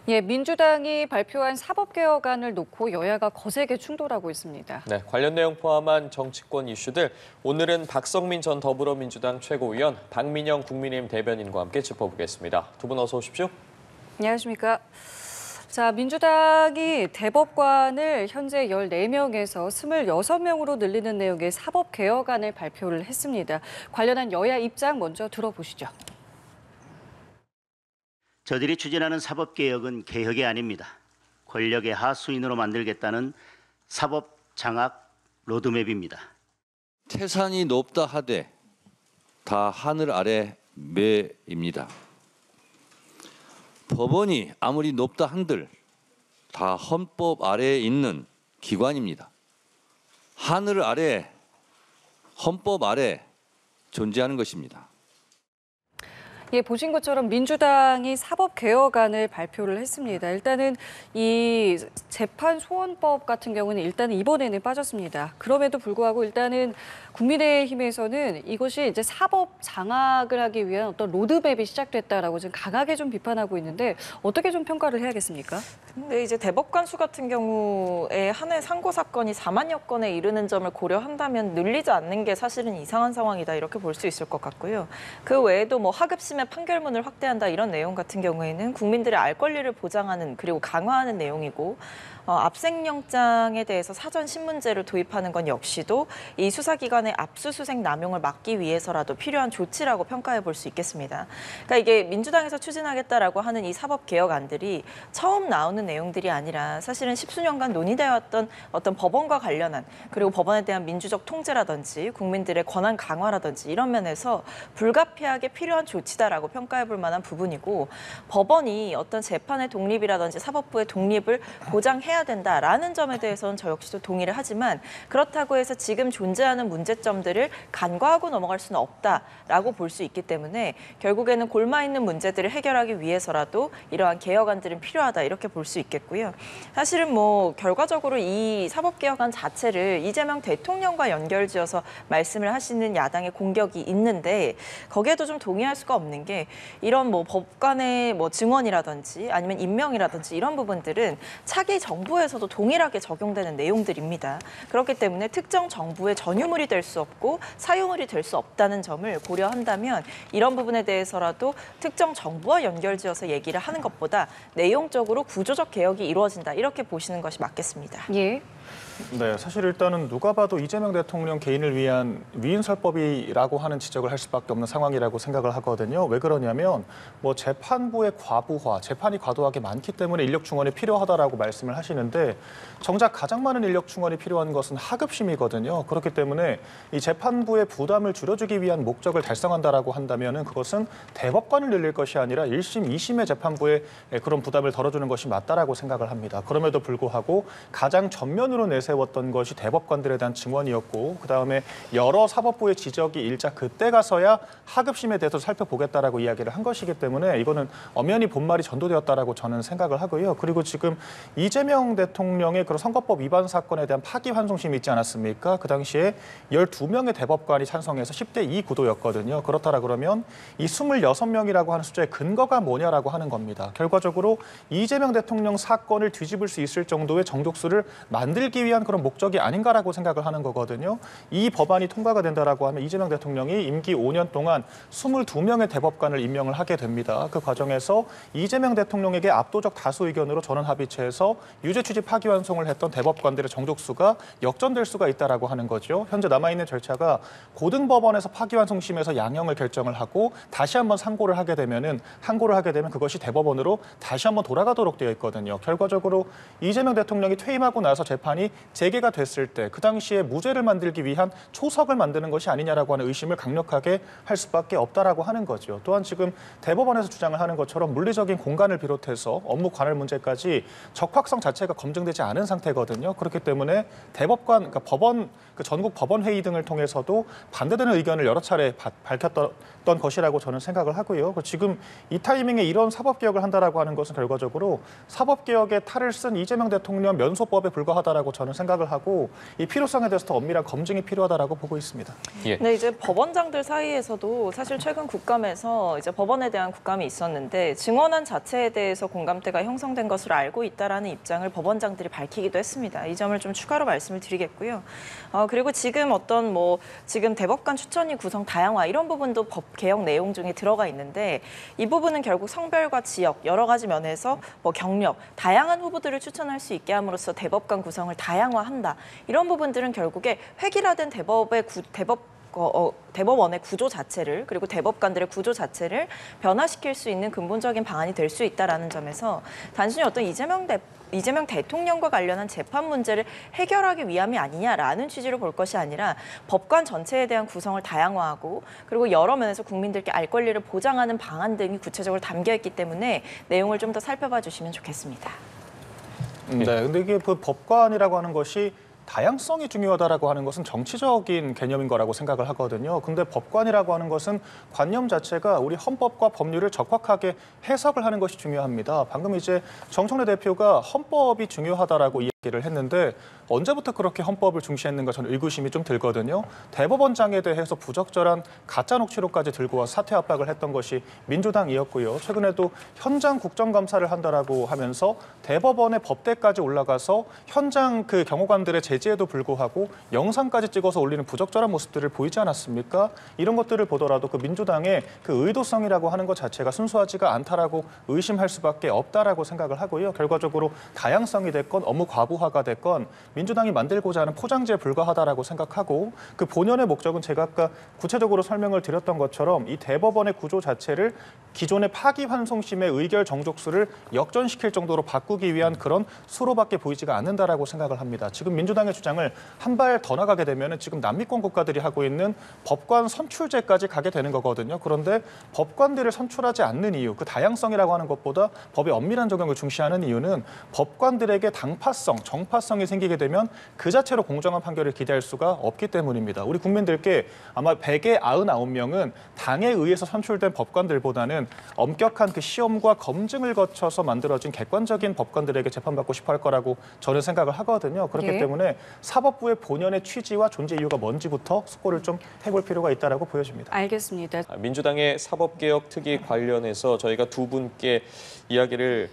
예, 민주당이 발표한 사법개혁안을 놓고 여야가 거세게 충돌하고 있습니다. 네, 관련 내용 포함한 정치권 이슈들 오늘은 박성민 전 더불어민주당 최고위원, 박민영 국민의힘 대변인과 함께 짚어보겠습니다. 두 분 어서 오십시오. 안녕하십니까. 자, 민주당이 대법관을 현재 14명에서 26명으로 늘리는 내용의 사법개혁안을 발표를 했습니다. 관련한 여야 입장 먼저 들어보시죠. 저들이 추진하는 사법개혁은 개혁이 아닙니다. 권력의 하수인으로 만들겠다는 사법장악 로드맵입니다. 태산이 높다 하되 다 하늘 아래 매입니다. 법원이 아무리 높다 한들 다 헌법 아래에 있는 기관입니다. 하늘 아래, 헌법 아래 존재하는 것입니다. 예, 보신 것처럼 민주당이 사법개혁안을 발표를 했습니다. 일단은 이 재판소원법 같은 경우는 일단은 이번에는 빠졌습니다. 그럼에도 불구하고 일단은 국민의힘에서는 이것이 이제 사법 장악을 하기 위한 어떤 로드맵이 시작됐다라고 지금 강하게 좀 비판하고 있는데 어떻게 좀 평가를 해야겠습니까? 근데 이제 대법관 수 같은 경우에 한 해 상고 사건이 4만여 건에 이르는 점을 고려한다면 늘리지 않는 게 사실은 이상한 상황이다 이렇게 볼 수 있을 것 같고요. 그 외에도 뭐 하급심의 판결문을 확대한다 이런 내용 같은 경우에는 국민들의 알 권리를 보장하는 그리고 강화하는 내용이고 압생영장에 대해서 사전 신문제를 도입하는 건 역시도 이 수사기관의 압수수색 남용을 막기 위해서라도 필요한 조치라고 평가해 볼 수 있겠습니다. 그러니까 이게 민주당에서 추진하겠다라고 하는 이 사법개혁안들이 처음 나오는 내용들이 아니라 사실은 십수년간 논의되어 왔던 어떤 법원과 관련한 그리고 법원에 대한 민주적 통제라든지 국민들의 권한 강화라든지 이런 면에서 불가피하게 필요한 조치다라고 평가해 볼 만한 부분이고 법원이 어떤 재판의 독립이라든지 사법부의 독립을 보장해야 된다라는 점에 대해서는 저 역시도 동의를 하지만 그렇다고 해서 지금 존재하는 문제점들을 간과하고 넘어갈 수는 없다라고 볼 수 있기 때문에 결국에는 골마 있는 문제들을 해결하기 위해서라도 이러한 개혁안들은 필요하다 이렇게 볼 수 있겠고요. 사실은 뭐 결과적으로 이 사법개혁안 자체를 이재명 대통령과 연결지어서 말씀을 하시는 야당의 공격이 있는데 거기에도 좀 동의할 수가 없는 게 이런 뭐 법관의 뭐 증언이라든지 아니면 임명이라든지 이런 부분들은 차기 정부에서도 동일하게 적용되는 내용들입니다. 그렇기 때문에 특정 정부의 전유물이 될 수 없고 사유물이 될 수 없다는 점을 고려한다면 이런 부분에 대해서라도 특정 정부와 연결지어서 얘기를 하는 것보다 내용적으로 구조적 개혁이 이루어진다 이렇게 보시는 것이 맞겠습니다. 예. 네, 사실 일단은 누가 봐도 이재명 대통령 개인을 위한 위인설법이라고 하는 지적을 할 수밖에 없는 상황이라고 생각을 하거든요. 왜 그러냐면 뭐 재판부의 과부하, 재판이 과도하게 많기 때문에 인력 충원이 필요하다라고 말씀을 하시는데 정작 가장 많은 인력 충원이 필요한 것은 하급심이거든요. 그렇기 때문에 이 재판부의 부담을 줄여주기 위한 목적을 달성한다라고 한다면은 그것은 대법관을 늘릴 것이 아니라 1심, 2심의 재판부에 그런 부담을 덜어주는 것이 맞다라고 생각을 합니다. 그럼에도 불구하고 가장 전면으로 내세웠던 것이 대법관들에 대한 증언이었고 그다음에 여러 사법부의 지적이 일자 그때 가서야 하급심에 대해서 살펴보겠다라고 이야기를 한 것이기 때문에 이거는 엄연히 본말이 전도되었다라고 저는 생각을 하고요. 그리고 지금 이재명 대통령의 그런 선거법 위반 사건에 대한 파기환송심이 있지 않았습니까? 그 당시에 12명의 대법관이 찬성해서 10대 2 구도였거든요. 그렇다라 그러면 이 26명이라고 하는 숫자의 근거가 뭐냐라고 하는 겁니다. 결과적으로 이재명 대통령 사건을 뒤집을 수 있을 정도의 정족수를 만들기 위한 그런 목적이 아닌가라고 생각을 하는 거거든요. 이 법안이 통과가 된다라고 하면 이재명 대통령이 임기 5년 동안 22명의 대법관을 임명을 하게 됩니다. 그 과정에서 이재명 대통령에게 압도적 다수 의견으로 전원합의체에서 유죄 취지 파기환송을 했던 대법관들의 정족수가 역전될 수가 있다라고 하는 거죠. 현재 남아있는 절차가 고등법원에서 파기환송심에서 양형을 결정을 하고 다시 한번 상고를 하게 되면 그것이 대법원으로 다시 한번 돌아가도록 되어 있거든요. 결과적으로 이재명 대통령이 퇴임하고 나서 재판이 재개가 됐을 때 그 당시에 무죄를 만들기 위한 초석을 만드는 것이 아니냐라고 하는 의심을 강력하게 할 수밖에 없다라고 하는 거죠. 또한 지금 대법원에서 주장을 하는 것처럼 물리적인 공간을 비롯해서 업무 관할 문제까지 적합성 자체가 검증되지 않은 상태거든요. 그렇기 때문에 대법관, 그러니까 법원, 그 전국 법원 회의 등을 통해서도 반대되는 의견을 여러 차례 밝혔던 것이라고 저는 생각을 하고요. 지금 이 타이밍에 이런 사법개혁을 한다라고 하는 것은 결과적으로 사법개혁의 탈을 쓴 이재명 대통령 면소법에 불과하다라고 필요하다라고 저는 생각을 하고 이 필요성에 대해서 더 엄밀한 검증이 필요하다라고 보고 있습니다. 예. 네, 이제 법원장들 사이에서도 사실 최근 국감에서 이제 법원에 대한 국감이 있었는데 증언안 자체에 대해서 공감대가 형성된 것으로 알고 있다라는 입장을 법원장들이 밝히기도 했습니다. 이 점을 좀 추가로 말씀을 드리겠고요. 그리고 지금 어떤 지금 대법관 추천위 구성 다양화 이런 부분도 법 개혁 내용 중에 들어가 있는데 이 부분은 결국 성별과 지역 여러 가지 면에서 경력 다양한 후보들을 추천할 수 있게 함으로써 대법관 구성을 다양화한다. 이런 부분들은 결국에 획일화된 대법원의 구조 자체를 그리고 대법관들의 구조 자체를 변화시킬 수 있는 근본적인 방안이 될 수 있다라는 점에서 단순히 어떤 이재명 대통령과 관련한 재판 문제를 해결하기 위함이 아니냐라는 취지로 볼 것이 아니라 법관 전체에 대한 구성을 다양화하고 그리고 여러 면에서 국민들께 알 권리를 보장하는 방안 등이 구체적으로 담겨 있기 때문에 내용을 좀 더 살펴봐 주시면 좋겠습니다. 네, 근데 이게 그 법관이라고 하는 것이 다양성이 중요하다라고 하는 것은 정치적인 개념인 거라고 생각을 하거든요. 근데 법관이라고 하는 것은 관념 자체가 우리 헌법과 법률을 적확하게 해석을 하는 것이 중요합니다. 방금 이제 정청래 대표가 헌법이 중요하다라고 이야기를 했는데 언제부터 그렇게 헌법을 중시했는가 저는 의구심이 좀 들거든요. 대법원장에 대해서 부적절한 가짜 녹취록까지 들고 와서 사퇴 압박을 했던 것이 민주당이었고요. 최근에도 현장 국정감사를 한다라고 하면서 대법원의 법대까지 올라가서 현장 그 경호관들의 제지에도 불구하고 영상까지 찍어서 올리는 부적절한 모습들을 보이지 않았습니까? 이런 것들을 보더라도 그 민주당의 그 의도성이라고 하는 것 자체가 순수하지가 않다라고 의심할 수밖에 없다라고 생각을 하고요. 결과적으로 다양성이 됐건 업무 과부하가 됐건 민주당이 만들고자 하는 포장지에 불과하다라고 생각하고 그 본연의 목적은 제가 아까 구체적으로 설명을 드렸던 것처럼 이 대법원의 구조 자체를 기존의 파기환송심의 의결 정족수를 역전시킬 정도로 바꾸기 위한 그런 수로밖에 보이지가 않는다라고 생각을 합니다. 지금 민주당의 주장을 한 발 더 나가게 되면 지금 남미권 국가들이 하고 있는 법관 선출제까지 가게 되는 거거든요. 그런데 법관들을 선출하지 않는 이유, 그 다양성이라고 하는 것보다 법의 엄밀한 적용을 중시하는 이유는 법관들에게 당파성, 정파성이 생기게 되면 그 자체로 공정한 판결을 기대할 수가 없기 때문입니다. 우리 국민들께 아마 100에 99명은 당에 의해서 선출된 법관들보다는 엄격한 그 시험과 검증을 거쳐서 만들어진 객관적인 법관들에게 재판받고 싶어 할 거라고 저는 생각을 하거든요. 그렇기 때문에 사법부의 본연의 취지와 존재 이유가 뭔지부터 숙고를 좀 해볼 필요가 있다고 보여집니다. 알겠습니다. 민주당의 사법개혁 특위 관련해서 저희가 두 분께 이야기를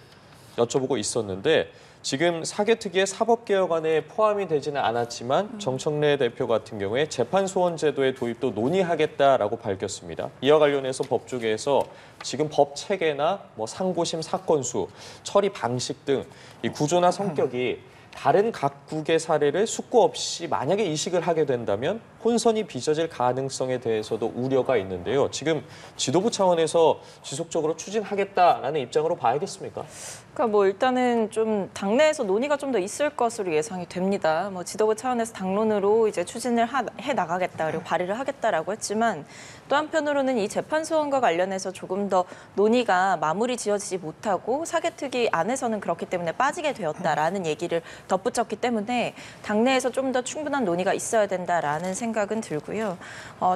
여쭤보고 있었는데 지금 사개특위의 사법개혁안에 포함이 되지는 않았지만 정청래 대표 같은 경우에 재판소원제도의 도입도 논의하겠다라고 밝혔습니다. 이와 관련해서 법조계에서 지금 법 체계나 상고심 사건 수, 처리 방식 등 이 구조나 성격이 다른 각국의 사례를 숙고 없이 만약에 이식을 하게 된다면 혼선이 빚어질 가능성에 대해서도 우려가 있는데요. 지금 지도부 차원에서 지속적으로 추진하겠다라는 입장으로 봐야겠습니까? 그러니까 일단은 좀 당내에서 논의가 좀 더 있을 것으로 예상이 됩니다. 지도부 차원에서 당론으로 이제 추진을 해 나가겠다 그리고 발의를 하겠다라고 했지만 또 한편으로는 이 재판 소원과 관련해서 조금 더 논의가 마무리 지어지지 못하고 사개특위 안에서는 그렇기 때문에 빠지게 되었다라는 얘기를 덧붙였기 때문에 당내에서 좀 더 충분한 논의가 있어야 된다라는 생각은 들고요.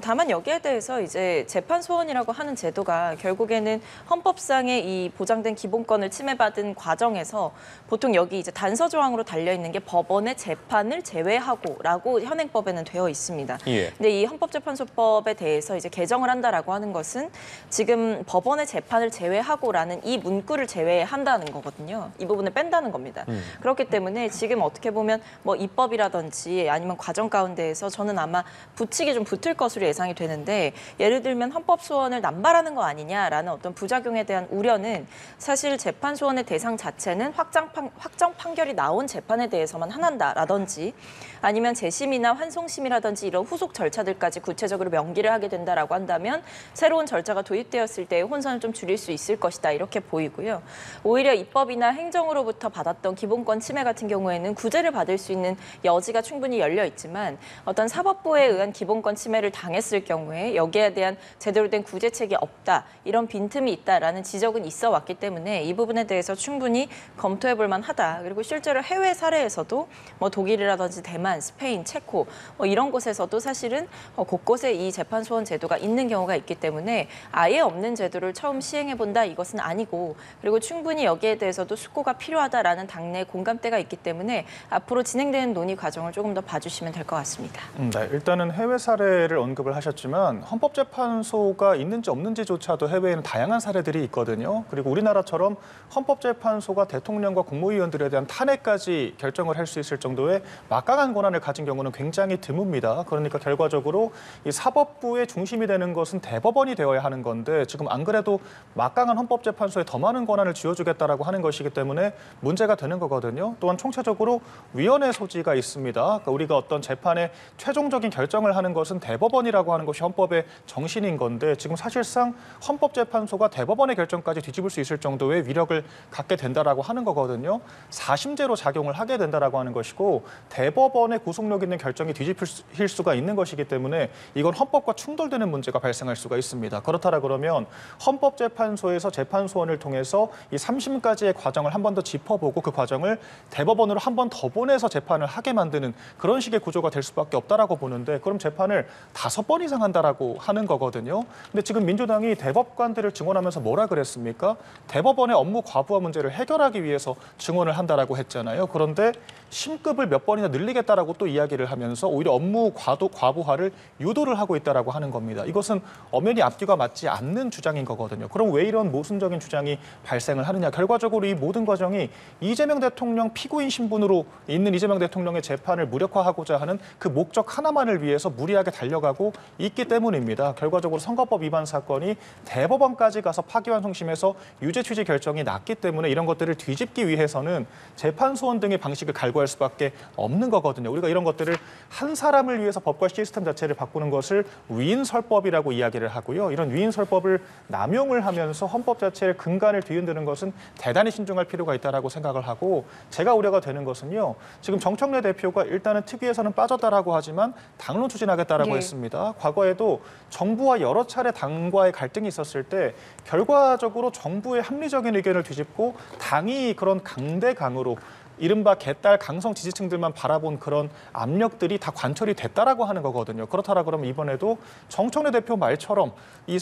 다만 여기에 대해서 이제 재판 소원이라고 하는 제도가 결국에는 헌법상의 이 보장된 기본권을 침해받은 과정에서 보통 여기 이제 단서 조항으로 달려 있는 게 법원의 재판을 제외하고라고 현행법에는 되어 있습니다. 예. 근데 이 헌법재판소법에 대해서 이제 개정을 한다라고 하는 것은 지금 법원의 재판을 제외하고라는 이 문구를 제외한다는 거거든요. 이 부분을 뺀다는 겁니다. 그렇기 때문에 지금 어떻게 보면 입법이라든지 아니면 과정 가운데에서 저는 아마 붙이기 좀 붙을 것으로 예상이 되는데 예를 들면 헌법 소원을 남발하는 거 아니냐라는 어떤 부작용에 대한 우려는 사실 재판 소원의 대상 자체는 확정 판결이 나온 재판에 대해서만 한다라든지 아니면 재심이나 환송심이라든지 이런 후속 절차들까지 구체적으로 명기를 하게 된다라고 한다면 새로운 절차가 도입되었을 때 혼선을 좀 줄일 수 있을 것이다 이렇게 보이고요. 오히려 입법이나 행정으로부터 받았던 기본권 침해 같은 경우에는 구제를 받을 수 있는 여지가 충분히 열려 있지만 어떤 사법부 후보에 의한 기본권 침해를 당했을 경우에 여기에 대한 제대로 된 구제책이 없다, 이런 빈틈이 있다라는 지적은 있어 왔기 때문에 이 부분에 대해서 충분히 검토해 볼 만하다. 그리고 실제로 해외 사례에서도 뭐 독일이라든지 대만, 스페인, 체코 뭐 이런 곳에서도 사실은 곳곳에 이 재판 소원 제도가 있는 경우가 있기 때문에 아예 없는 제도를 처음 시행해 본다, 이것은 아니고, 그리고 충분히 여기에 대해서도 숙고가 필요하다라는 당내 공감대가 있기 때문에 앞으로 진행되는 논의 과정을 조금 더 봐주시면 될 것 같습니다. 네, 일단은 해외 사례를 언급을 하셨지만 헌법재판소가 있는지 없는지조차도 해외에는 다양한 사례들이 있거든요. 그리고 우리나라처럼 헌법재판소가 대통령과 국무위원들에 대한 탄핵까지 결정을 할 수 있을 정도의 막강한 권한을 가진 경우는 굉장히 드뭅니다. 그러니까 결과적으로 이 사법부의 중심이 되는 것은 대법원이 되어야 하는 건데 지금 안 그래도 막강한 헌법재판소에 더 많은 권한을 쥐어주겠다라고 하는 것이기 때문에 문제가 되는 거거든요. 또한 총체적으로 위헌의 소지가 있습니다. 그러니까 우리가 어떤 재판의 최종적인 결정을 하는 것은 대법원이라고 하는 것이 헌법의 정신인 건데 지금 사실상 헌법재판소가 대법원의 결정까지 뒤집을 수 있을 정도의 위력을 갖게 된다라고 하는 거거든요. 사심제로 작용을 하게 된다라고 하는 것이고 대법원의 구속력 있는 결정이 뒤집힐 수가 있는 것이기 때문에 이건 헌법과 충돌되는 문제가 발생할 수가 있습니다. 그렇다라 그러면 헌법재판소에서 재판소원을 통해서 이 3심까지의 과정을 한 번 더 짚어보고 그 과정을 대법원으로 한 번 더 보내서 재판을 하게 만드는 그런 식의 구조가 될 수밖에 없다라고 보는데 그럼 재판을 5번 이상 한다라고 하는 거거든요. 근데 지금 민주당이 대법관들을 증언하면서 뭐라 그랬습니까? 대법원의 업무 과부하 문제를 해결하기 위해서 증언을 한다라고 했잖아요. 그런데 심급을 몇 번이나 늘리겠다라고 또 이야기를 하면서 오히려 업무 과부하를 유도를 하고 있다라고 하는 겁니다. 이것은 엄연히 앞뒤가 맞지 않는 주장인 거거든요. 그럼 왜 이런 모순적인 주장이 발생을 하느냐? 결과적으로 이 모든 과정이 이재명 대통령 피고인 신분으로 있는 이재명 대통령의 재판을 무력화하고자 하는 그 목적 하나만을 위해서 무리하게 달려가고 있기 때문입니다. 결과적으로 선거법 위반 사건이 대법원까지 가서 파기환송심에서 유죄 취지 결정이 났기 때문에 이런 것들을 뒤집기 위해서는 재판 소원 등의 방식을 갈구할 수밖에 없는 거거든요. 우리가 이런 것들을 한 사람을 위해서 법과 시스템 자체를 바꾸는 것을 위인설법이라고 이야기를 하고요. 이런 위인설법을 남용을 하면서 헌법 자체의 근간을 뒤흔드는 것은 대단히 신중할 필요가 있다라고 생각을 하고 제가 우려가 되는 것은요. 지금 정청래 대표가 일단은 특위에서는 빠졌다라고 하지만 당론 추진하겠다라고 했습니다. 과거에도 정부와 여러 차례 당과의 갈등이 있었을 때 결과적으로 정부의 합리적인 의견을 뒤집고 당이 그런 강대강으로 이른바 개딸 강성 지지층들만 바라본 그런 압력들이 다 관철이 됐다라고 하는 거거든요. 그렇다라 그러면 이번에도 정청래 대표 말처럼 이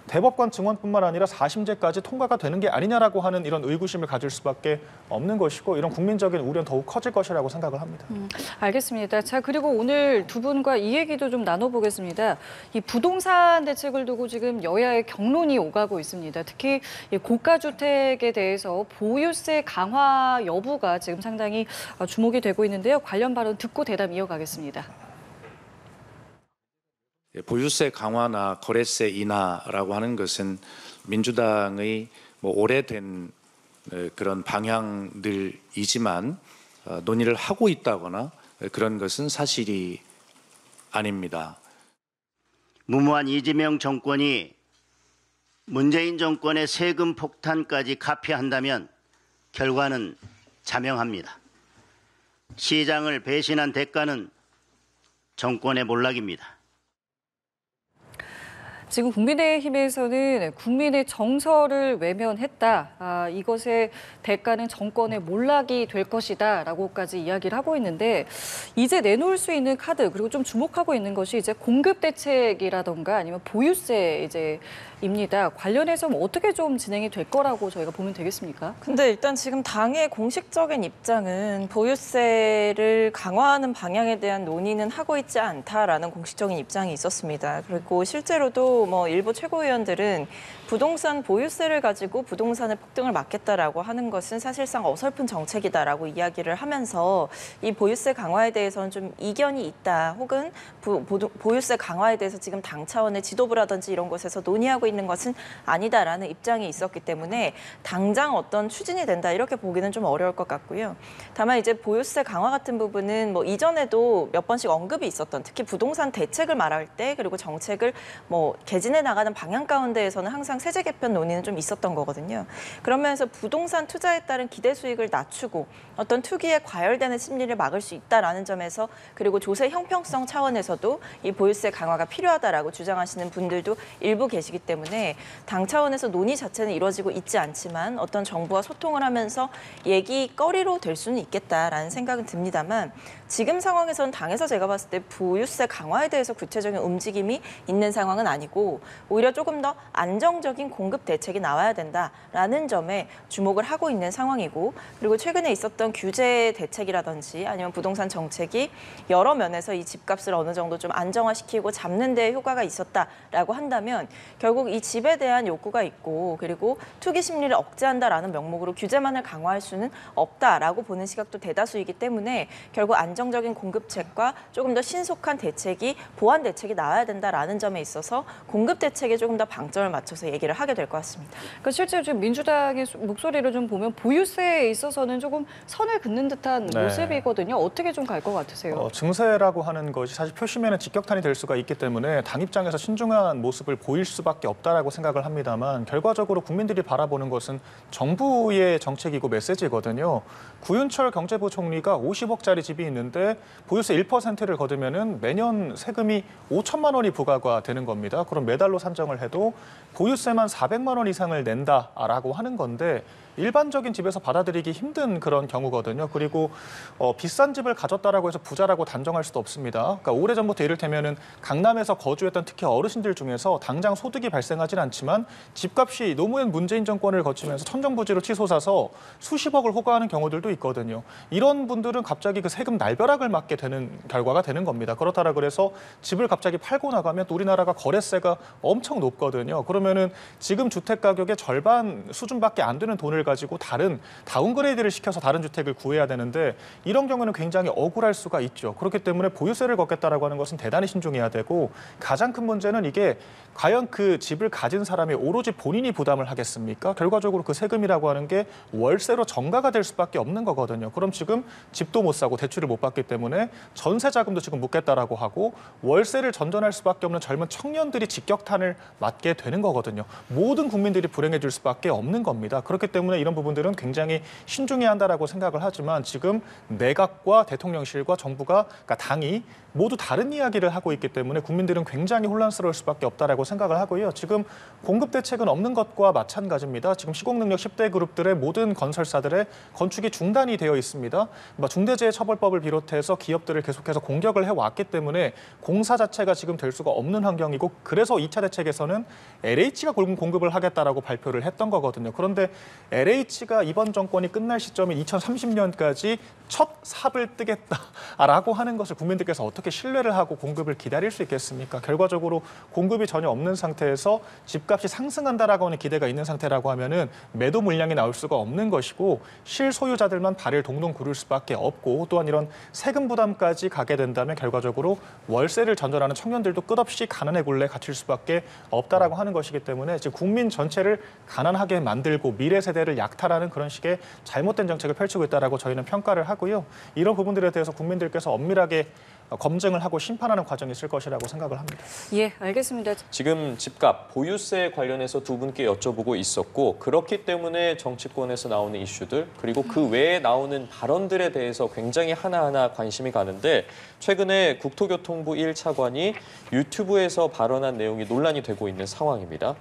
대법관 증언뿐만 아니라 4심제까지 통과가 되는 게 아니냐라고 하는 이런 의구심을 가질 수밖에 없는 것이고 이런 국민적인 우려는 더욱 커질 것이라고 생각을 합니다. 알겠습니다. 자, 그리고 오늘 두 분과 이 얘기도 좀 나눠보겠습니다. 이 부동산 대책을 두고 지금 여야의 격론이 오가고 있습니다. 특히 이 고가주택에 대해서 보유세 강화 여부가 지금 상당히 주목이 되고 있는데요. 관련 발언 듣고 대담 이어가겠습니다. 보유세 강화나 거래세 인하라고 하는 것은 민주당의 뭐 오래된 그런 방향들이지만 논의를 하고 있다거나 그런 것은 사실이 아닙니다. 무모한 이재명 정권이 문재인 정권의 세금 폭탄까지 가피한다면 결과는 자명합니다. 시장을 배신한 대가는 정권의 몰락입니다. 지금 국민의힘에서는 국민의 정서를 외면했다. 이것의 대가는 정권의 몰락이 될 것이다라고까지 이야기를 하고 있는데 이제 내놓을 수 있는 카드 그리고 좀 주목하고 있는 것이 이제 공급 대책이라던가 아니면 보유세 입니다. 관련해서 뭐 어떻게 좀 진행이 될 거라고 저희가 보면 되겠습니까? 근데 일단 지금 당의 공식적인 입장은 보유세를 강화하는 방향에 대한 논의는 하고 있지 않다라는 공식적인 입장이 있었습니다. 그리고 실제로도 뭐 일부 최고위원들은 부동산 보유세를 가지고 부동산의 폭등을 막겠다라고 하는 것은 사실상 어설픈 정책이다라고 이야기를 하면서 이 보유세 강화에 대해서는 좀 이견이 있다. 혹은 보유세 강화에 대해서 지금 당 차원의 지도부라든지 이런 곳에서 논의하고 하고 있는 것은 아니다라는 입장이 있었기 때문에 당장 어떤 추진이 된다 이렇게 보기는 좀 어려울 것 같고요. 다만 이제 보유세 강화 같은 부분은 뭐 이전에도 몇 번씩 언급이 있었던, 특히 부동산 대책을 말할 때 그리고 정책을 뭐 개진해 나가는 방향 가운데에서는 항상 세제 개편 논의는 좀 있었던 거거든요. 그러면서 부동산 투자에 따른 기대 수익을 낮추고 어떤 투기에 과열되는 심리를 막을 수 있다라는 점에서, 그리고 조세 형평성 차원에서도 이 보유세 강화가 필요하다라고 주장하시는 분들도 일부 계시기 때문에 당 차원에서 논의 자체는 이루어지고 있지 않지만 어떤 정부와 소통을 하면서 얘기거리로 될 수는 있겠다라는 생각은 듭니다만, 지금 상황에서는 당에서 제가 봤을 때 보유세 강화에 대해서 구체적인 움직임이 있는 상황은 아니고 오히려 조금 더 안정적인 공급 대책이 나와야 된다라는 점에 주목을 하고 있는 상황이고, 그리고 최근에 있었던 규제 대책이라든지 아니면 부동산 정책이 여러 면에서 이 집값을 어느 정도 좀 안정화시키고 잡는 데 효과가 있었다라고 한다면 결국 이 집에 대한 욕구가 있고 그리고 투기 심리를 억제한다라는 명목으로 규제만을 강화할 수는 없다라고 보는 시각도 대다수이기 때문에 결국 안정적인 공급책과 조금 더 신속한 대책이, 보완 대책이 나와야 된다라는 점에 있어서 공급 대책에 조금 더 방점을 맞춰서 얘기를 하게 될 것 같습니다. 그러니까 실제로 지금 민주당의 목소리를 좀 보면 보유세에 있어서는 조금 선을 긋는 듯한 네. 모습이거든요. 어떻게 좀 갈 것 같으세요? 증세라고 하는 것이 사실 표심에는 직격탄이 될 수가 있기 때문에 당 입장에서 신중한 모습을 보일 수밖에 없다라고 생각을 합니다만, 결과적으로 국민들이 바라보는 것은 정부의 정책이고 메시지거든요. 구윤철 경제부총리가 50억짜리 집이 있는데 보유세 1%를 거두면은 매년 세금이 5천만 원이 부과가 되는 겁니다. 그럼 매달로 산정을 해도 보유세만 400만 원 이상을 낸다라고 하는 건데, 일반적인 집에서 받아들이기 힘든 그런 경우거든요. 그리고 비싼 집을 가졌다라고 해서 부자라고 단정할 수도 없습니다. 그러니까 오래전부터 이를테면은 강남에서 거주했던 특히 어르신들 중에서 당장 소득이 발생하진 않지만 집값이 노무현 문재인 정권을 거치면서 천정부지로 치솟아서 수십억을 호가하는 경우들도 있거든요. 이런 분들은 갑자기 그 세금 날벼락을 맞게 되는 결과가 되는 겁니다. 그렇다라 그래서 집을 갑자기 팔고 나가면 또 우리나라가 거래세가 엄청 높거든요. 그러면은 지금 주택 가격의 절반 수준밖에 안 되는 돈을 가지고 다른 다운그레이드를 시켜서 다른 주택을 구해야 되는데, 이런 경우는 굉장히 억울할 수가 있죠. 그렇기 때문에 보유세를 걷겠다라고 하는 것은 대단히 신중해야 되고, 가장 큰 문제는 이게 과연 그 집을 가진 사람이 오로지 본인이 부담을 하겠습니까? 결과적으로 그 세금이라고 하는 게 월세로 전가가 될 수밖에 없는 거거든요. 그럼 지금 집도 못 사고 대출을 못 받기 때문에 전세 자금도 지금 묻겠다라고 하고 월세를 전전할 수밖에 없는 젊은 청년들이 직격탄을 맞게 되는 거거든요. 모든 국민들이 불행해질 수밖에 없는 겁니다. 그렇기 때문에 이런 부분들은 굉장히 신중해야 한다라고 생각을 하지만, 지금 내각과 대통령실과 정부가, 그러니까 당이 모두 다른 이야기를 하고 있기 때문에 국민들은 굉장히 혼란스러울 수밖에 없다라고 생각을 하고요. 지금 공급 대책은 없는 것과 마찬가지입니다. 지금 시공능력 10대 그룹들의 모든 건설사들의 건축이 중단이 되어 있습니다. 중대재해처벌법을 비롯해서 기업들을 계속해서 공격을 해왔기 때문에 공사 자체가 지금 될 수가 없는 환경이고, 그래서 2차 대책에서는 LH가 공급을 하겠다라고 발표를 했던 거거든요. 그런데 LH가 이번 정권이 끝날 시점인 2030년까지 첫 삽을 뜨겠다라고 하는 것을 국민들께서 어떻게 신뢰를 하고 공급을 기다릴 수 있겠습니까? 결과적으로 공급이 전혀 없는 상태에서 집값이 상승한다라고 하는 기대가 있는 상태라고 하면은 매도 물량이 나올 수가 없는 것이고, 실소유자들만 발을 동동 구를 수밖에 없고, 또한 이런 세금 부담까지 가게 된다면 결과적으로 월세를 전전하는 청년들도 끝없이 가난의 굴레에 갇힐 수밖에 없다라고 하는 것이기 때문에 지금 국민 전체를 가난하게 만들고 미래 세대를 약탈하는 그런 식의 잘못된 정책을 펼치고 있다라고 저희는 평가를 하고요. 이런 부분들에 대해서 국민들께서 엄밀하게 검증을 하고 심판하는 과정이 있을 것이라고 생각을 합니다. 예, 알겠습니다. 지금 집값, 보유세 관련해서 두 분께 여쭤보고 있었고, 그렇기 때문에 정치권에서 나오는 이슈들, 그리고 그 외에 나오는 발언들에 대해서 굉장히 하나하나 관심이 가는데, 최근에 국토교통부 1차관이 유튜브에서 발언한 내용이 논란이 되고 있는 상황입니다.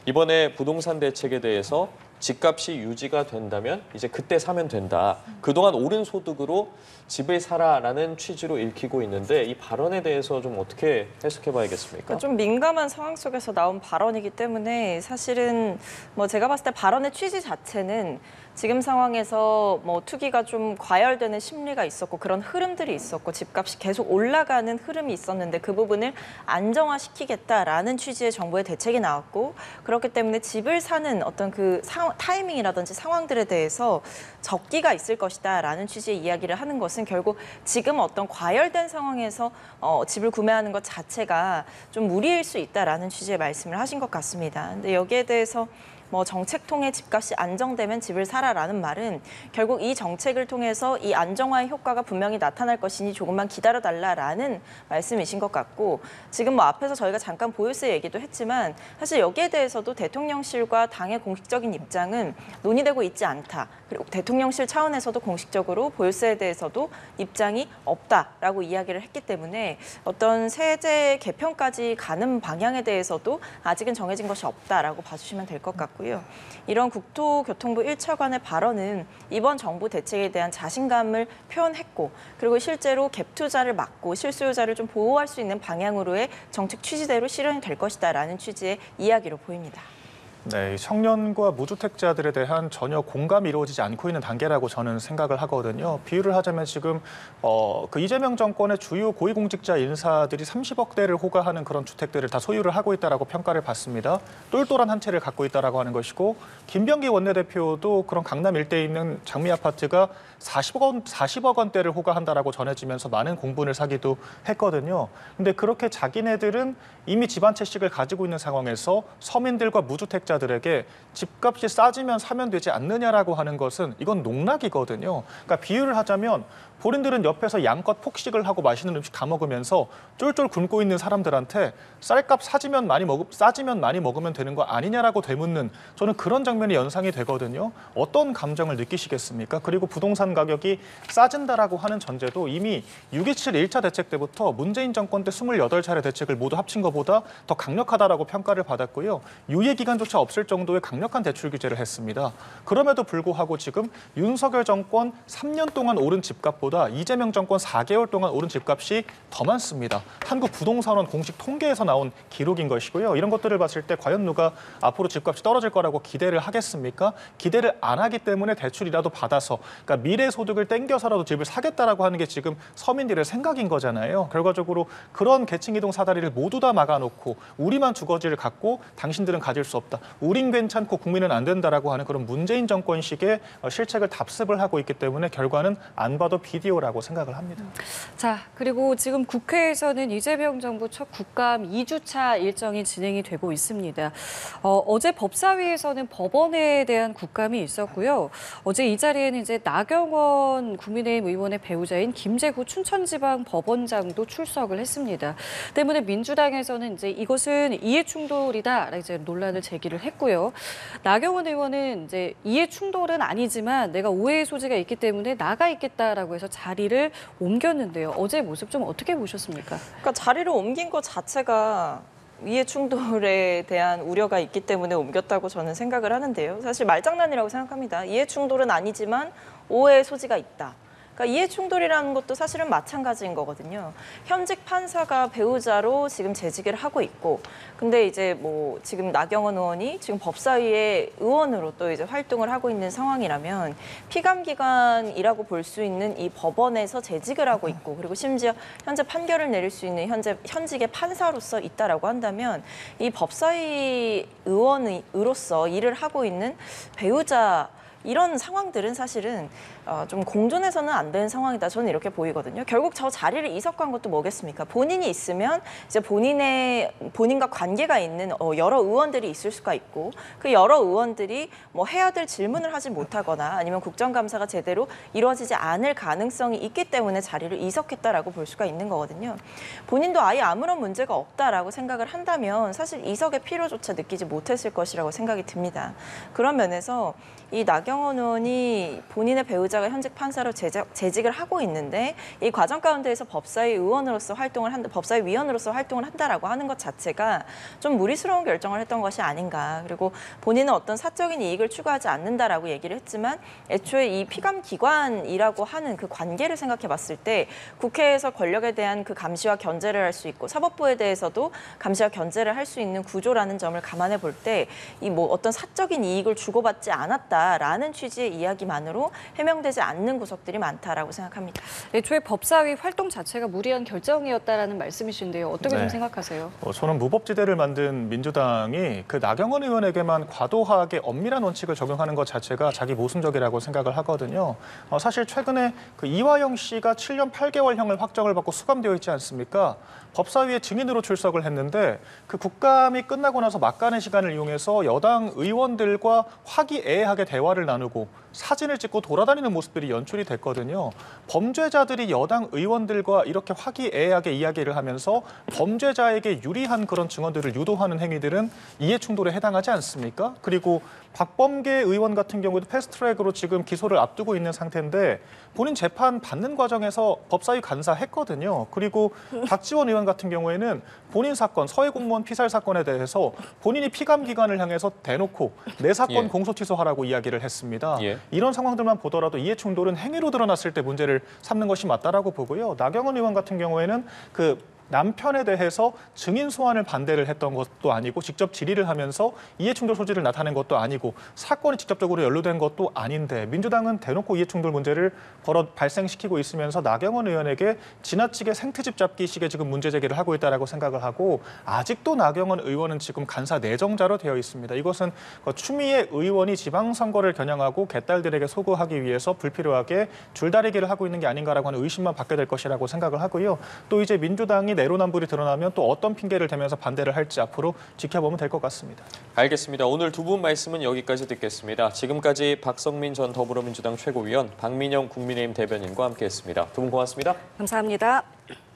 이번에 부동산 대책에 대해서 집값이 유지가 된다면 이제 그때 사면 된다. 그동안 오른 소득으로 집을 사라라는 취지로 읽히고 있는데, 이 발언에 대해서 좀 어떻게 해석해봐야겠습니까? 그러니까 좀 민감한 상황 속에서 나온 발언이기 때문에 사실은 뭐 제가 봤을 때 발언의 취지 자체는 지금 상황에서 뭐 투기가 좀 과열되는 심리가 있었고 그런 흐름들이 있었고 집값이 계속 올라가는 흐름이 있었는데 그 부분을 안정화시키겠다라는 취지의 정부의 대책이 나왔고 그렇기 때문에 집을 사는 어떤 그 타이밍이라든지 상황들에 대해서 적기가 있을 것이다라는 취지의 이야기를 하는 것은 결국 지금 어떤 과열된 상황에서 집을 구매하는 것 자체가 좀 무리일 수 있다라는 취지의 말씀을 하신 것 같습니다. 근데 여기에 대해서 뭐 정책 통해 집값이 안정되면 집을 사라라는 말은 결국 이 정책을 통해서 이 안정화의 효과가 분명히 나타날 것이니 조금만 기다려달라라는 말씀이신 것 같고 지금 뭐 앞에서 저희가 잠깐 보유세 얘기도 했지만 사실 여기에 대해서도 대통령실과 당의 공식적인 입장은 논의되고 있지 않다. 그리고 대통령실 차원에서도 공식적으로 보유세에 대해서도 입장이 없다라고 이야기를 했기 때문에 어떤 세제 개편까지 가는 방향에 대해서도 아직은 정해진 것이 없다라고 봐주시면 될 것 같고요. 이런 국토교통부 1차관의 발언은 이번 정부 대책에 대한 자신감을 표현했고 그리고 실제로 갭 투자를 막고 실수요자를 좀 보호할 수 있는 방향으로의 정책 취지대로 실현이 될 것이다라는 취지의 이야기로 보입니다. 네, 청년과 무주택자들에 대한 전혀 공감이 이루어지지 않고 있는 단계라고 저는 생각을 하거든요. 비유를 하자면 지금 그 이재명 정권의 주요 고위공직자 인사들이 30억대를 호가하는 그런 주택들을 다 소유를 하고 있다라고 평가를 받습니다. 똘똘한 한 채를 갖고 있다라고 하는 것이고 김병기 원내대표도 그런 강남 일대에 있는 장미 아파트가 40억 원대를 호가한다라고 전해지면서 많은 공분을 사기도 했거든요. 근데 그렇게 자기네들은 이미 집 한 채씩을 가지고 있는 상황에서 서민들과 무주택자들에게 집값이 싸지면 사면 되지 않느냐라고 하는 것은 이건 농락이거든요. 그러니까 비유를 하자면 본인들은 옆에서 양껏 폭식을 하고 맛있는 음식 다 먹으면서 쫄쫄 굶고 있는 사람들한테 쌀값 싸지면 많이 먹으면 되는 거 아니냐라고 되묻는 저는 그런 장면이 연상이 되거든요. 어떤 감정을 느끼시겠습니까? 그리고 부동산 가격이 싸진다라고 하는 전제도 이미 6.27 1차 대책 때부터 문재인 정권 때 28차례 대책을 모두 합친 것보다 더 강력하다라고 평가를 받았고요. 유예 기간조차 없을 정도의 강력한 대출 규제를 했습니다. 그럼에도 불구하고 지금 윤석열 정권 3년 동안 오른 집값보다 이재명 정권 4개월 동안 오른 집값이 더 많습니다. 한국부동산원 공식 통계에서 나온 기록인 것이고요. 이런 것들을 봤을 때 과연 누가 앞으로 집값이 떨어질 거라고 기대를 하겠습니까? 기대를 안 하기 때문에 대출이라도 받아서 그러니까 미래 소득을 땡겨서라도 집을 사겠다라고 하는 게 지금 서민들의 생각인 거잖아요. 결과적으로 그런 계층 이동 사다리를 모두 다 막아놓고 우리만 주거지를 갖고 당신들은 가질 수 없다. 우린 괜찮고 국민은 안 된다라고 하는 그런 문재인 정권식의 실책을 답습을 하고 있기 때문에 결과는 안 봐도 비디오라고 생각을 합니다. 자, 그리고 지금 국회에서는 이재명 정부 첫 국감 2주차 일정이 진행이 되고 있습니다. 어제 법사위에서는 법원에 대한 국감이 있었고요. 어제 이 자리에는 이제 나경원 국민의힘 의원의 배우자인 김재구 춘천지방법원장도 출석을 했습니다. 때문에 민주당에서는 이제 이것은 이해충돌이다 이제 논란을 제기를 했고요. 나경원 의원은 이제 이해충돌은 아니지만 내가 오해의 소지가 있기 때문에 나가 있겠다라고 해서 자리를 옮겼는데요. 어제 모습 좀 어떻게 보셨습니까? 그러니까 자리를 옮긴 것 자체가 이해 충돌에 대한 우려가 있기 때문에 옮겼다고 저는 생각을 하는데요. 사실 말장난이라고 생각합니다. 이해 충돌은 아니지만 오해의 소지가 있다. 그러니까 이해 충돌이라는 것도 사실은 마찬가지인 거거든요. 현직 판사가 배우자로 지금 재직을 하고 있고, 근데 이제 뭐 지금 나경원 의원이 지금 법사위의 의원으로 또 이제 활동을 하고 있는 상황이라면 피감 기관이라고 볼 수 있는 이 법원에서 재직을 하고 있고, 그리고 심지어 현재 판결을 내릴 수 있는 현직의 판사로서 있다라고 한다면 이 법사위 의원으로서 일을 하고 있는 배우자 이런 상황들은 사실은 좀 공존해서는 안 되는 상황이다. 저는 이렇게 보이거든요. 결국 저 자리를 이석한 것도 뭐겠습니까? 본인이 있으면 이제 본인과 관계가 있는 여러 의원들이 있을 수가 있고 그 여러 의원들이 뭐 해야 될 질문을 하지 못하거나 아니면 국정감사가 제대로 이루어지지 않을 가능성이 있기 때문에 자리를 이석했다라고 볼 수가 있는 거거든요. 본인도 아예 아무런 문제가 없다라고 생각을 한다면 사실 이석의 필요조차 느끼지 못했을 것이라고 생각이 듭니다. 그런 면에서 이 나경원 의원이 본인의 배우자가 현직 판사로 재직을 하고 있는데 이 과정 가운데에서 법사위 위원으로서 활동을 한다라고 하는 것 자체가 좀 무리스러운 결정을 했던 것이 아닌가. 그리고 본인은 어떤 사적인 이익을 추구하지 않는다라고 얘기를 했지만 애초에 이 피감 기관이라고 하는 그 관계를 생각해 봤을 때 국회에서 권력에 대한 그 감시와 견제를 할 수 있고 사법부에 대해서도 감시와 견제를 할 수 있는 구조라는 점을 감안해 볼 때 이 뭐 어떤 사적인 이익을 주고받지 않았다라는 하는 취지의 이야기만으로 해명되지 않는 구석들이 많다라고 생각합니다. 애초에 법사위 활동 자체가 무리한 결정이었다라는 말씀이신데요. 어떻게 좀 네. 생각하세요? 저는 무법지대를 만든 민주당이 그 나경원 의원에게만 과도하게 엄밀한 원칙을 적용하는 것 자체가 자기 모순적이라고 생각을 하거든요. 사실 최근에 그 이화영 씨가 7년 8개월형을 확정을 받고 수감되어 있지 않습니까? 법사위에 증인으로 출석을 했는데 그 국감이 끝나고 나서 막간의 시간을 이용해서 여당 의원들과 화기애애하게 대화를 나누고 사진을 찍고 돌아다니는 모습들이 연출이 됐거든요. 범죄자들이 여당 의원들과 이렇게 화기애애하게 이야기를 하면서 범죄자에게 유리한 그런 증언들을 유도하는 행위들은 이해충돌에 해당하지 않습니까? 그리고 박범계 의원 같은 경우도 패스트트랙으로 지금 기소를 앞두고 있는 상태인데 본인 재판 받는 과정에서 법사위 간사했거든요. 그리고 박지원 의원 같은 경우에는 본인 사건, 서해 공무원 피살 사건에 대해서 본인이 피감 기관을 향해서 대놓고 내 사건 예. 공소 취소하라고 이야기를 했습니다. 예. 이런 상황들만 보더라도 이해충돌은 행위로 드러났을 때 문제를 삼는 것이 맞다라고 보고요. 나경원 의원 같은 경우에는 그 남편에 대해서 증인 소환을 반대를 했던 것도 아니고 직접 질의를 하면서 이해충돌 소지를 나타낸 것도 아니고 사건이 직접적으로 연루된 것도 아닌데 민주당은 대놓고 이해충돌 문제를 발생시키고 있으면서 나경원 의원에게 지나치게 생트집 잡기식의 지금 문제 제기를 하고 있다라고 생각을 하고 아직도 나경원 의원은 지금 간사 내정자로 되어 있습니다. 이것은 추미애 의원이 지방선거를 겨냥하고 개딸들에게 소구하기 위해서 불필요하게 줄다리기를 하고 있는 게 아닌가라고 하는 의심만 받게 될 것이라고 생각을 하고요. 또 이제 민주당이 내로남불이 드러나면 또 어떤 핑계를 대면서 반대를 할지 앞으로 지켜보면 될 것 같습니다. 알겠습니다. 오늘 두 분 말씀은 여기까지 듣겠습니다. 지금까지 박성민 전 더불어민주당 최고위원, 박민영 국민의힘 대변인과 함께했습니다. 두 분 고맙습니다. 감사합니다.